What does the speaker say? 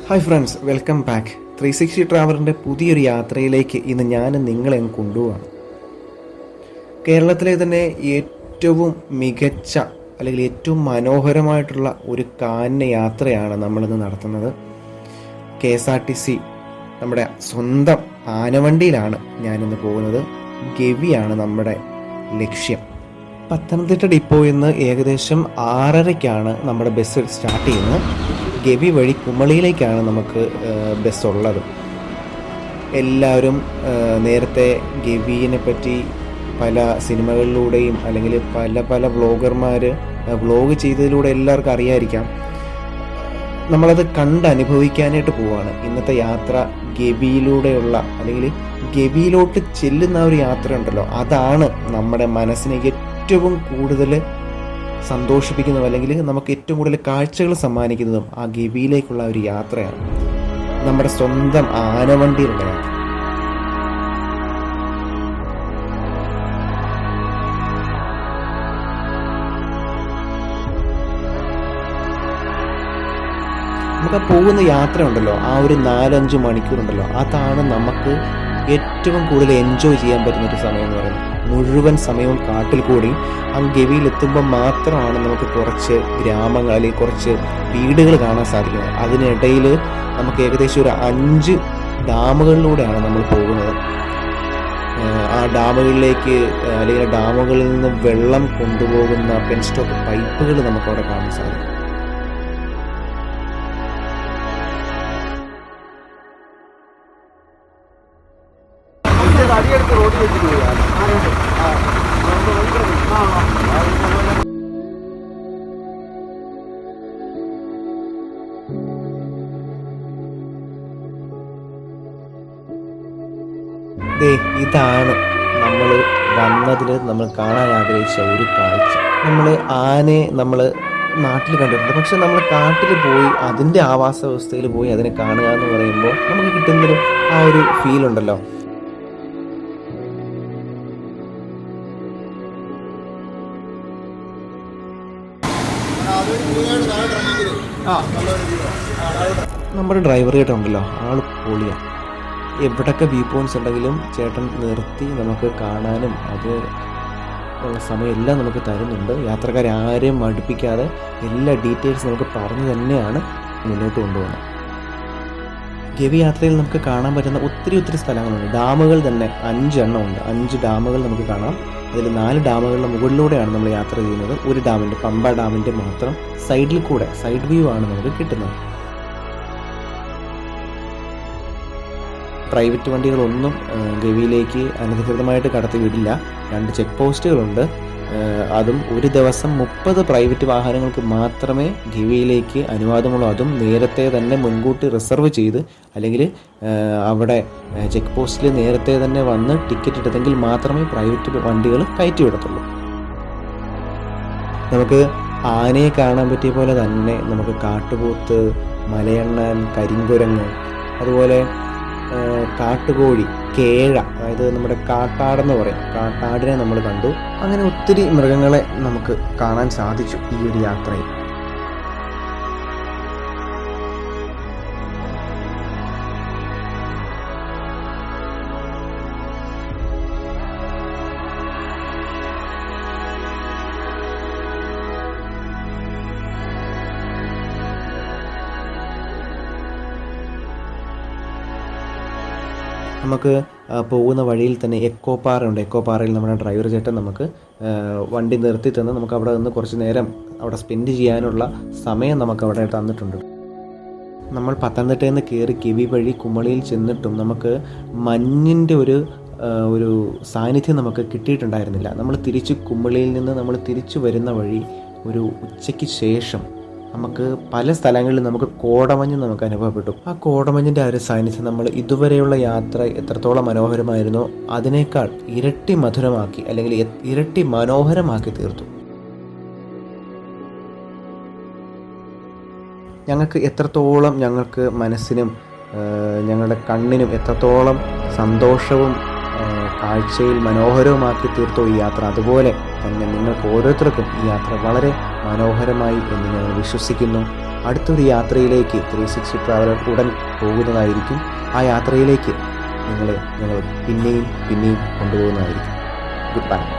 Hi friends, welcome back. 360 ട്രാവലറിൻ്റെ പുതിയൊരു യാത്രയിലേക്ക് ഇന്ന് ഞാൻ നിങ്ങളെ കൊണ്ടുപോവാണ്. കേരളത്തിലെ തന്നെ ഏറ്റവും മികച്ച അല്ലെങ്കിൽ ഏറ്റവും മനോഹരമായിട്ടുള്ള ഒരു കാനന യാത്രയാണ് നമ്മളിന്ന് നടത്തുന്നത്. KSRTC നമ്മുടെ സ്വന്തം ആനവണ്ടിയിലാണ് ഞാനിന്ന് പോകുന്നത്. ഗവിയാണ് നമ്മുടെ ലക്ഷ്യം. പത്തനംതിട്ട ഡിപ്പോയിൽ നിന്ന് ഏകദേശം 6:30ക്കാണ് നമ്മുടെ ബസ് സ്റ്റാർട്ട് ചെയ്യുന്നത്. ഗവി വഴി കുമളിയിലേക്കാണ് നമുക്ക് ബസ്സുള്ളത്. എല്ലാവരും നേരത്തെ ഗവിയെ പറ്റി പല സിനിമകളിലൂടെയും അല്ലെങ്കിൽ പല വ്ളോഗർമാർ വ്ളോഗ് ചെയ്തതിലൂടെ എല്ലാവർക്കും അറിയാതിരിക്കാം. നമ്മളത് കണ്ടനുഭവിക്കാനായിട്ട് പോവുകയാണ്. ഇന്നത്തെ യാത്ര ഗവിയിലൂടെയുള്ള അല്ലെങ്കിൽ ഗവിയിലോട്ട് ചെല്ലുന്ന ഒരു യാത്ര ഉണ്ടല്ലോ, അതാണ് നമ്മുടെ മനസ്സിനെ ഏറ്റവും കൂടുതൽ സന്തോഷിപ്പിക്കുന്നതും അല്ലെങ്കിൽ നമുക്ക് ഏറ്റവും കൂടുതൽ കാഴ്ചകൾ സമ്മാനിക്കുന്നതും ആ ഗവിയിലേക്കുള്ള ഒരു യാത്രയാണ്. നമ്മുടെ സ്വന്തം ആനവണ്ടിയിലുള്ള യാത്ര. നമുക്ക് പോകുന്ന യാത്ര ഉണ്ടല്ലോ, ആ ഒരു 4-5 മണിക്കൂറുണ്ടല്ലോ, അതാണ് നമുക്ക് ഏറ്റവും കൂടുതൽ എൻജോയ് ചെയ്യാൻ പറ്റുന്നൊരു സമയം എന്ന് പറയുന്നത്. മുഴുവൻ സമയവും കാട്ടിൽ കൂടി ആ ഗവിയിലെത്തുമ്പോൾ മാത്രമാണ് നമുക്ക് കുറച്ച് ഗ്രാമങ്ങൾ അല്ലെങ്കിൽ കുറച്ച് വീടുകൾ കാണാൻ സാധിക്കുന്നത്. അതിനിടയിൽ നമുക്ക് ഏകദേശം ഒരു 5 ഡാമുകളിലൂടെയാണ് നമ്മൾ പോകുന്നത്. ആ ഡാമുകളിലേക്ക് അല്ലെങ്കിൽ ഡാമുകളിൽ നിന്ന് വെള്ളം കൊണ്ടുപോകുന്ന പെൻസ്റ്റോക്ക് പൈപ്പുകൾ നമുക്കവിടെ കാണാൻ സാധിക്കും. ഇതാണ് നമ്മൾ വന്നതിൽ നമ്മൾ കാണാൻ ആഗ്രഹിച്ച ഒരു കാഴ്ച. നമ്മൾ നാട്ടിൽ കണ്ടിട്ടുണ്ട്, പക്ഷെ നമ്മൾ കാട്ടിൽ പോയി അതിൻ്റെ ആവാസ വ്യവസ്ഥയിൽ പോയി അതിനെ കാണുക എന്ന് പറയുമ്പോൾ നമുക്ക് കിട്ടുന്നൊരു ആ ഒരു ഫീൽ ഉണ്ടല്ലോ. നമ്മുടെ ഡ്രൈവർ ചേട്ടൻ ഉണ്ടല്ലോ, ആൾ പൊളിയാണ്. എവിടൊക്കെ വ്യൂ പോയിന്റ്സ് ഉണ്ടെങ്കിലും ചേട്ടൻ നിർത്തി നമുക്ക് കാണാനും അത് ഉള്ള സമയം എല്ലാം നമുക്ക് തരുന്നുണ്ട്. യാത്രക്കാരെ ആരെയും മടുപ്പിക്കാതെ എല്ലാ ഡീറ്റെയിൽസ് നമുക്ക് പറഞ്ഞു തന്നെയാണ് മുന്നോട്ട് കൊണ്ടുപോകുന്നത്. ഗവി യാത്രയിൽ നമുക്ക് കാണാൻ പറ്റുന്ന ഒത്തിരി സ്ഥലങ്ങളുണ്ട്. ഡാമുകൾ തന്നെ 5 എണ്ണം ഉണ്ട്. 5 ഡാമുകൾ നമുക്ക് കാണാം. അതിൽ 4 ഡാമുകളുടെ മുകളിലൂടെയാണ് നമ്മൾ യാത്ര ചെയ്യുന്നത്. ഒരു ഡാമിൻ്റെ പമ്പ ഡാമിൻ്റെ മാത്രം സൈഡിൽ കൂടെ സൈഡ് വ്യൂ ആണ് നമുക്ക് കിട്ടുന്നത്. പ്രൈവറ്റ് വണ്ടികളൊന്നും ഗവിയിലേക്ക് അനധികൃതമായിട്ട് കടത്തി വിടില്ല. 2 ചെക്ക് പോസ്റ്റുകളുണ്ട്. അതും ഒരു ദിവസം 30 പ്രൈവറ്റ് വാഹനങ്ങൾക്ക് മാത്രമേ ഗവിയിലേക്ക് അനുവാദമുള്ളൂ. അതും നേരത്തെ തന്നെ മുൻകൂട്ടി റിസർവ് ചെയ്ത് അല്ലെങ്കിൽ അവിടെ ചെക്ക് പോസ്റ്റിൽ നേരത്തെ തന്നെ വന്ന് ടിക്കറ്റ് എടുത്തെങ്കിൽ മാത്രമേ പ്രൈവറ്റ് വണ്ടികൾ കയറ്റി വിടത്തുള്ളൂ. നമുക്ക് ആനയെ കാണാൻ പറ്റിയ പോലെ തന്നെ നമുക്ക് കാട്ടുപോത്ത്, മലയണ്ണാൻ, കരിങ്കുരങ്ങ്, അതുപോലെ കാട്ടുകോഴി, കേഴ, അതായത് നമ്മുടെ കാട്ടാടെന്ന് പറയും, കാട്ടാടിനെ നമ്മൾ കണ്ടു. അങ്ങനെ ഒത്തിരി മൃഗങ്ങളെ നമുക്ക് കാണാൻ സാധിച്ചു ഈ ഒരു യാത്രയിൽ. നമുക്ക് പോകുന്ന വഴിയിൽ തന്നെ എക്കോ പാറയുണ്ട്. എക്കോ പാറയിൽ നമ്മുടെ ഡ്രൈവർ ചേട്ടൻ നമുക്ക് വണ്ടി നിർത്തി തന്ന് നമുക്ക് അവിടെ നിന്ന് കുറച്ച് നേരം അവിടെ സ്പെൻഡ് ചെയ്യാനുള്ള സമയം നമുക്ക് അവിടെ തന്നിട്ടുണ്ട്. നമ്മൾ പത്തനംതിട്ടയിൽ നിന്ന് കയറി ഗവി വഴി കുമളിയിൽ ചെന്നിട്ടും നമുക്ക് മഞ്ഞിൻ്റെ ഒരു സാന്നിധ്യം നമുക്ക് കിട്ടിയിട്ടുണ്ടായിരുന്നില്ല. നമ്മൾ തിരിച്ച് കുമളിയിൽ നിന്ന് നമ്മൾ തിരിച്ചു വരുന്ന വഴി ഒരു ഉച്ചയ്ക്ക് ശേഷം നമുക്ക് പല സ്ഥലങ്ങളിൽ നമുക്ക് കോടമഞ്ഞ് നമുക്ക് അനുഭവപ്പെട്ടു. ആ കോടമഞ്ഞിൻ്റെ ആ ഒരു സാന്നിധ്യം നമ്മൾ ഇതുവരെയുള്ള യാത്ര എത്രത്തോളം മനോഹരമായിരുന്നോ അതിനേക്കാൾ ഇരട്ടി മധുരമാക്കി അല്ലെങ്കിൽ ഇരട്ടി മനോഹരമാക്കി തീർത്തു. ഞങ്ങൾക്ക് മനസ്സിനും ഞങ്ങളുടെ കണ്ണിനും എത്രത്തോളം സന്തോഷവും കാഴ്ചയിൽ മനോഹരവുമാക്കി തീർത്തു ഈ യാത്ര, അതുപോലെ തന്നെ നിങ്ങൾക്ക് ഓരോരുത്തർക്കും ഈ യാത്ര വളരെ മനോഹരമായി എന്ന് ഞങ്ങൾ വിശ്വസിക്കുന്നു. അടുത്തൊരു യാത്രയിലേക്ക് 360 ട്രാവലർ ഉടൻ പോകുന്നതായിരിക്കും. ആ യാത്രയിലേക്ക് ഞങ്ങൾ പിന്നെയും കൊണ്ടുപോകുന്നതായിരിക്കും. Good bye.